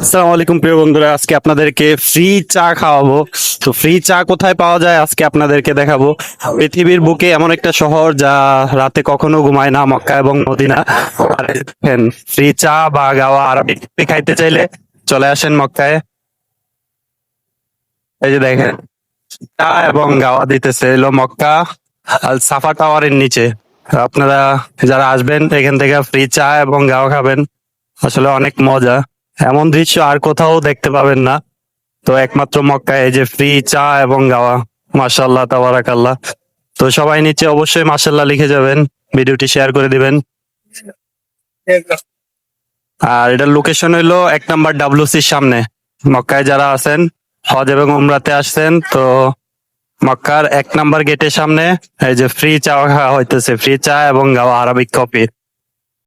আসসালামু আলাইকুম প্রিয় বন্ধুরা, আজকে আপনাদেরকে ফ্রি চা খাওয়াবো। তো ফ্রি চা কোথায় পাওয়া যায় আজকে আপনাদেরকে দেখাবো। পৃথিবীর বুকে এমন একটা শহর যা রাতে কখনো ঘুমায় না, মক্কা এবং মদিনা। আর ফ্রি চা বা গাওয়া আরবিক কফি খাইতে চাইলে চলে আসেন মক্কায়। এই যে দেখেন, চা এবং গাওয়া দিতেছে এলো মক্কা আল সাফা টাওয়ারের নিচে। আপনারা যারা আসবেন এখান থেকে ফ্রি চা এবং গাওয়া খাবেন, আসলে অনেক মজা। এমন দৃশ্য আর কোথাও দেখতে পাবেন না। তো একমাত্র মক্কায় এই যে ফ্রি চা এবং গাওয়া। মাশাআল্লাহ, তাবারাকাল্লাহ। তো সবাই নিচে অবশ্যই মাশাআল্লাহ লিখে যাবেন, ভিডিওটি শেয়ার করে দিবেন। আর এটার লোকেশন হইলো 1 নম্বর WC'র সামনে। মক্কায় যারা আছেন, হজ এবং উমরাতে আসছেন, তো মক্কার 1 নম্বর গেটের সামনে এই যে ফ্রি চা খাওয়া হইতেছে, ফ্রি চা এবং গাওয়া আরবিক কফি।